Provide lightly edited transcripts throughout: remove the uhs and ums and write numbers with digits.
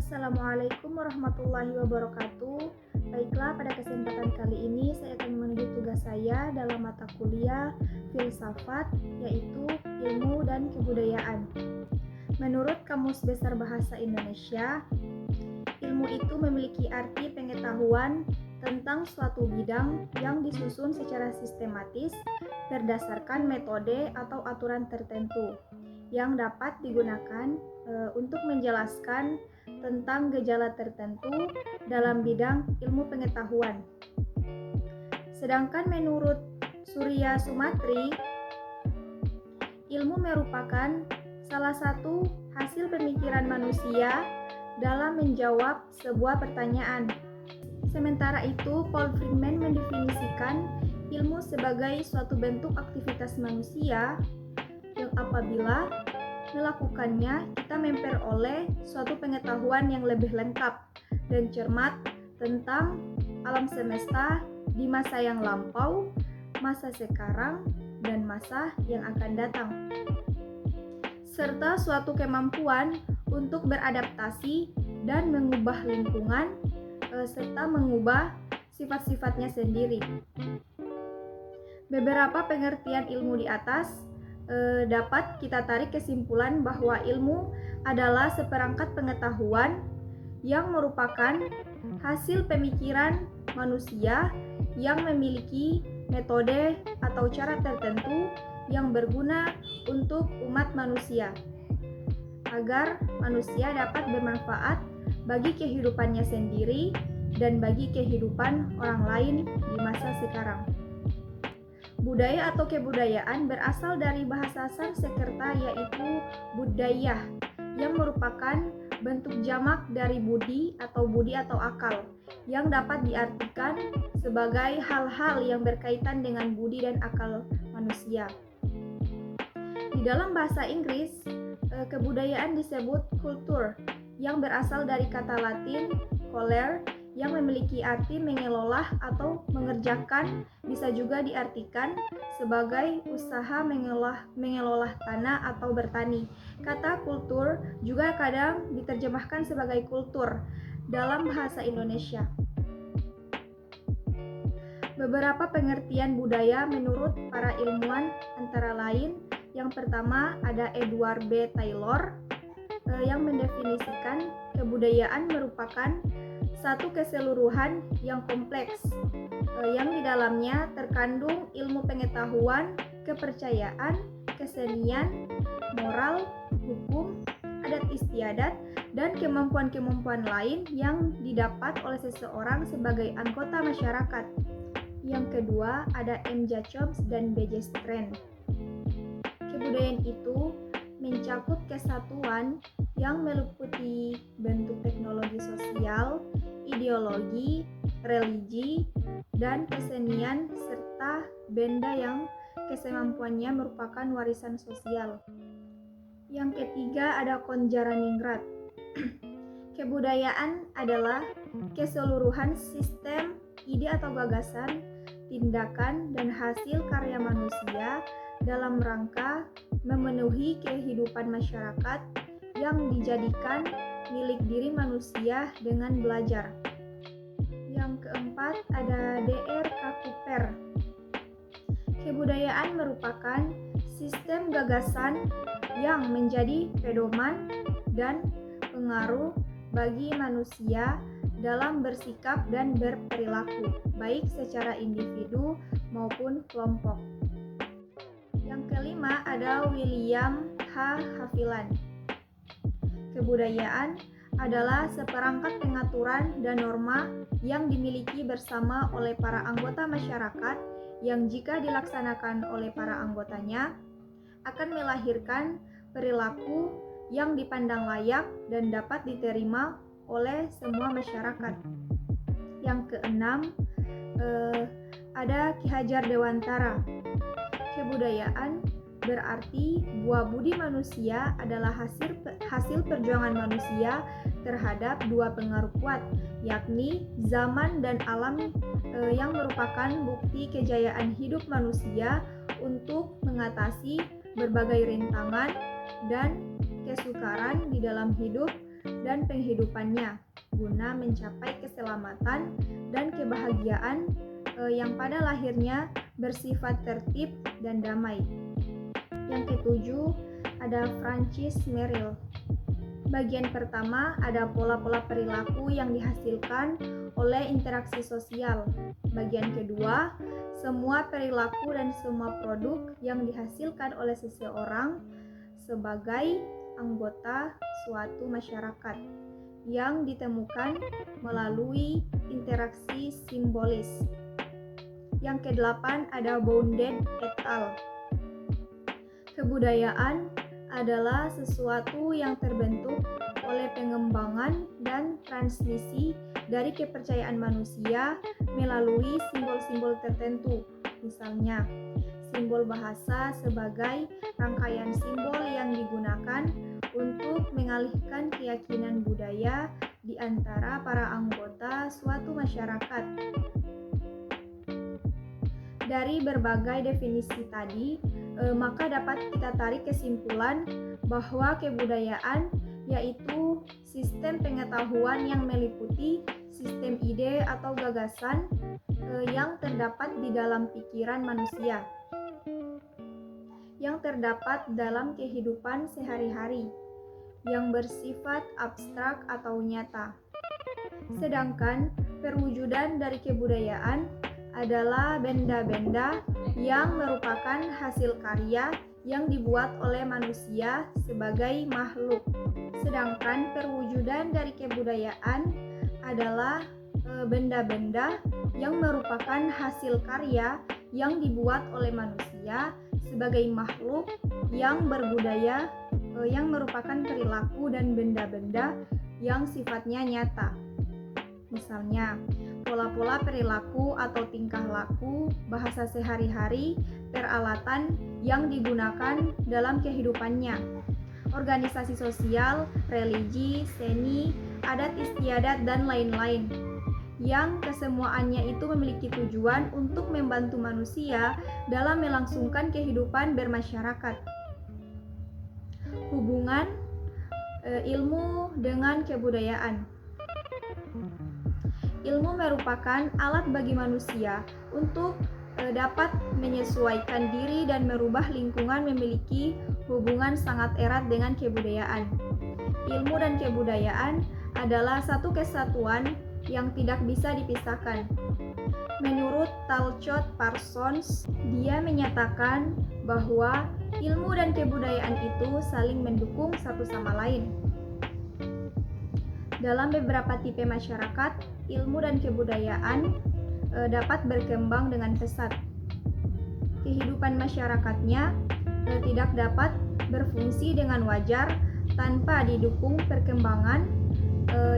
Assalamualaikum warahmatullahi wabarakatuh. Baiklah, pada kesempatan kali ini saya akan menuju tugas saya dalam mata kuliah filsafat, yaitu ilmu dan kebudayaan. Menurut Kamus Besar Bahasa Indonesia, ilmu itu memiliki arti pengetahuan tentang suatu bidang yang disusun secara sistematis berdasarkan metode atau aturan tertentu yang dapat digunakan untuk menjelaskan tentang gejala tertentu dalam bidang ilmu pengetahuan. Sedangkan menurut Surya Sumatri, ilmu merupakan salah satu hasil pemikiran manusia dalam menjawab sebuah pertanyaan. Sementara itu, Paul Friedman mendefinisikan ilmu sebagai suatu bentuk aktivitas manusia yang apabila melakukannya, kita memperoleh suatu pengetahuan yang lebih lengkap dan cermat tentang alam semesta di masa yang lampau, masa sekarang, dan masa yang akan datang. Serta suatu kemampuan untuk beradaptasi dan mengubah lingkungan, serta mengubah sifat-sifatnya sendiri. Beberapa pengertian ilmu di atas dapat kita tarik kesimpulan bahwa ilmu adalah seperangkat pengetahuan yang merupakan hasil pemikiran manusia yang memiliki metode atau cara tertentu yang berguna untuk umat manusia agar manusia dapat bermanfaat bagi kehidupannya sendiri dan bagi kehidupan orang lain di masa sekarang. Budaya atau kebudayaan berasal dari bahasa Sanskerta yaitu budaya yang merupakan bentuk jamak dari budi atau akal yang dapat diartikan sebagai hal-hal yang berkaitan dengan budi dan akal manusia. Di dalam bahasa Inggris, kebudayaan disebut kultur yang berasal dari kata Latin colere yang memiliki arti mengelola atau mengerjakan, bisa juga diartikan sebagai usaha mengelola tanah atau bertani. Kata kultur juga kadang diterjemahkan sebagai kultur dalam bahasa Indonesia. Beberapa pengertian budaya menurut para ilmuwan antara lain, yang pertama ada Edward B. Taylor yang mendefinisikan kebudayaan merupakan satu keseluruhan yang kompleks yang di dalamnya terkandung ilmu pengetahuan, kepercayaan, kesenian, moral, hukum, adat istiadat, dan kemampuan-kemampuan lain yang didapat oleh seseorang sebagai anggota masyarakat. Yang kedua ada M. Jacobs dan B. J. Strand. Kebudayaan itu mencakup kesatuan yang meliputi bentuk teknologi sosial, ideologi, religi, dan kesenian serta benda yang kesemampuannya merupakan warisan sosial. Yang ketiga ada Konjaraningrat. Kebudayaan adalah keseluruhan sistem, ide atau gagasan, tindakan, dan hasil karya manusia dalam rangka memenuhi kehidupan masyarakat yang dijadikan milik diri manusia dengan belajar. Yang keempat ada D.R. Cooper. Kebudayaan merupakan sistem gagasan yang menjadi pedoman dan pengaruh bagi manusia dalam bersikap dan berperilaku, baik secara individu maupun kelompok. Yang kelima ada William H. Haviland. Kebudayaan adalah seperangkat pengaturan dan norma yang dimiliki bersama oleh para anggota masyarakat yang jika dilaksanakan oleh para anggotanya akan melahirkan perilaku yang dipandang layak dan dapat diterima oleh semua masyarakat. Yang keenam ada Ki Hajar Dewantara. Kebudayaan berarti buah budi manusia adalah hasil perjuangan manusia terhadap dua pengaruh kuat, yakni zaman dan alam yang merupakan bukti kejayaan hidup manusia untuk mengatasi berbagai rintangan dan kesukaran di dalam hidup dan penghidupannya guna mencapai keselamatan dan kebahagiaan yang pada lahirnya bersifat tertib dan damai. Yang ketujuh ada Francis Merrill. Bagian pertama ada pola-pola perilaku yang dihasilkan oleh interaksi sosial. Bagian kedua, semua perilaku dan semua produk yang dihasilkan oleh seseorang sebagai anggota suatu masyarakat yang ditemukan melalui interaksi simbolis. Yang kedelapan ada Bounded et al. Kebudayaan adalah sesuatu yang terbentuk oleh pengembangan dan transmisi dari kepercayaan manusia melalui simbol-simbol tertentu. Misalnya, simbol bahasa sebagai rangkaian simbol yang digunakan untuk mengalihkan keyakinan budaya di antara para anggota suatu masyarakat. Dari berbagai definisi tadi, maka dapat kita tarik kesimpulan bahwa kebudayaan yaitu sistem pengetahuan yang meliputi sistem ide atau gagasan yang terdapat di dalam pikiran manusia, yang terdapat dalam kehidupan sehari-hari, yang bersifat abstrak atau nyata. Sedangkan perwujudan dari kebudayaan adalah benda-benda yang merupakan hasil karya yang dibuat oleh manusia sebagai makhluk. Sedangkan perwujudan dari kebudayaan adalah benda-benda yang merupakan hasil karya yang dibuat oleh manusia sebagai makhluk yang berbudaya, yang merupakan perilaku dan benda-benda yang sifatnya nyata. Misalnya, pola-pola perilaku atau tingkah laku, bahasa sehari-hari, peralatan yang digunakan dalam kehidupannya, organisasi sosial, religi, seni, adat istiadat, dan lain-lain, yang kesemuaannya itu memiliki tujuan untuk membantu manusia dalam melangsungkan kehidupan bermasyarakat. Hubungan ilmu dengan kebudayaan. Ilmu merupakan alat bagi manusia untuk dapat menyesuaikan diri dan merubah lingkungan, memiliki hubungan sangat erat dengan kebudayaan. Ilmu dan kebudayaan adalah satu kesatuan yang tidak bisa dipisahkan. Menurut Talcott Parsons, dia menyatakan bahwa ilmu dan kebudayaan itu saling mendukung satu sama lain. Dalam beberapa tipe masyarakat, ilmu dan kebudayaan dapat berkembang dengan pesat. Kehidupan masyarakatnya tidak dapat berfungsi dengan wajar tanpa didukung perkembangan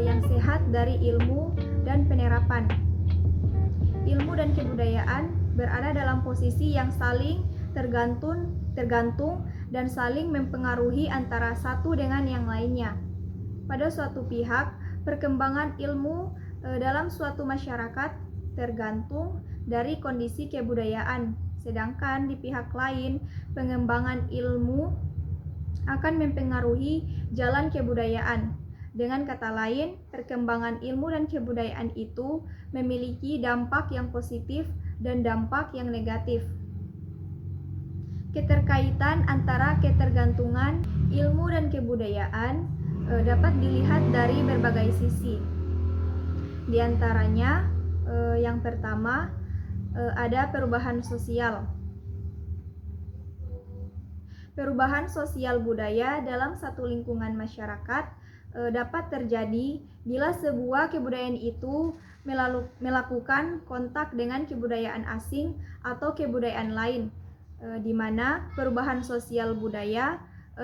yang sehat dari ilmu dan penerapan. Ilmu dan kebudayaan berada dalam posisi yang saling tergantung dan saling mempengaruhi antara satu dengan yang lainnya. Pada suatu pihak, perkembangan ilmu dalam suatu masyarakat tergantung dari kondisi kebudayaan, sedangkan di pihak lain, pengembangan ilmu akan mempengaruhi jalan kebudayaan. Dengan kata lain, perkembangan ilmu dan kebudayaan itu memiliki dampak yang positif dan dampak yang negatif. Keterkaitan antara ketergantungan ilmu dan kebudayaan dapat dilihat dari berbagai sisi. Di antaranya, yang pertama ada perubahan sosial. Perubahan sosial budaya dalam satu lingkungan masyarakat dapat terjadi bila sebuah kebudayaan itu melakukan kontak dengan kebudayaan asing atau kebudayaan lain, di mana perubahan sosial budaya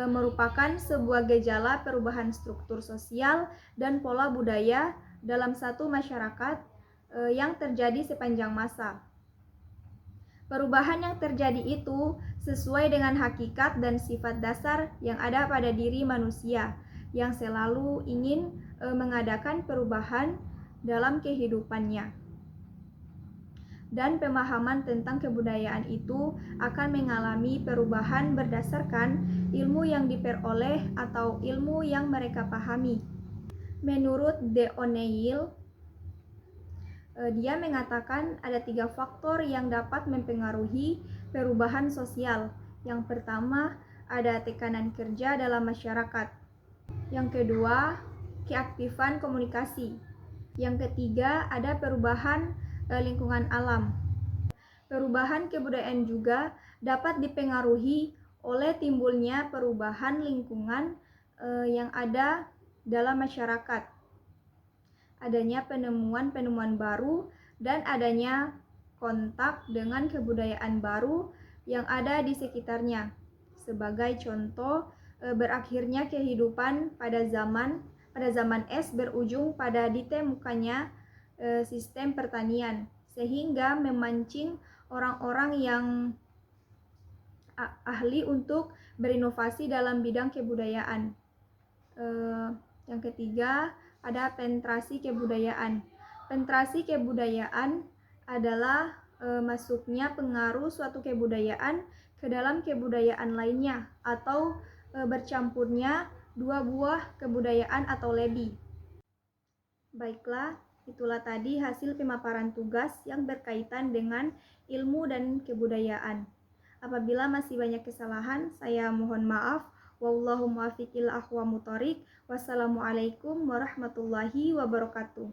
merupakan sebuah gejala perubahan struktur sosial dan pola budaya dalam satu masyarakat yang terjadi sepanjang masa. Perubahan yang terjadi itu sesuai dengan hakikat dan sifat dasar yang ada pada diri manusia yang selalu ingin mengadakan perubahan dalam kehidupannya. Dan pemahaman tentang kebudayaan itu akan mengalami perubahan berdasarkan ilmu yang diperoleh atau ilmu yang mereka pahami. Menurut De O'Neill, dia mengatakan ada 3 faktor yang dapat mempengaruhi perubahan sosial. Yang pertama, ada tekanan kerja dalam masyarakat. Yang kedua, keaktifan komunikasi. Yang ketiga, ada perubahan lingkungan alam. Perubahan kebudayaan juga dapat dipengaruhi oleh timbulnya perubahan lingkungan yang ada dalam masyarakat, adanya penemuan-penemuan baru, dan adanya kontak dengan kebudayaan baru yang ada di sekitarnya. Sebagai contoh, berakhirnya kehidupan pada zaman es berujung pada ditemukannya sistem pertanian, sehingga memancing orang-orang yang ahli untuk berinovasi dalam bidang kebudayaan. Yang ketiga, ada penetrasi kebudayaan. Penetrasi kebudayaan adalah masuknya pengaruh suatu kebudayaan ke dalam kebudayaan lainnya, atau bercampurnya dua buah kebudayaan atau lebih. Baiklah, itulah tadi hasil pemaparan tugas yang berkaitan dengan ilmu dan kebudayaan. Apabila masih banyak kesalahan, saya mohon maaf. Wallahu muwaffiq ila aqwamit thoriq. Wassalamualaikum warahmatullahi wabarakatuh.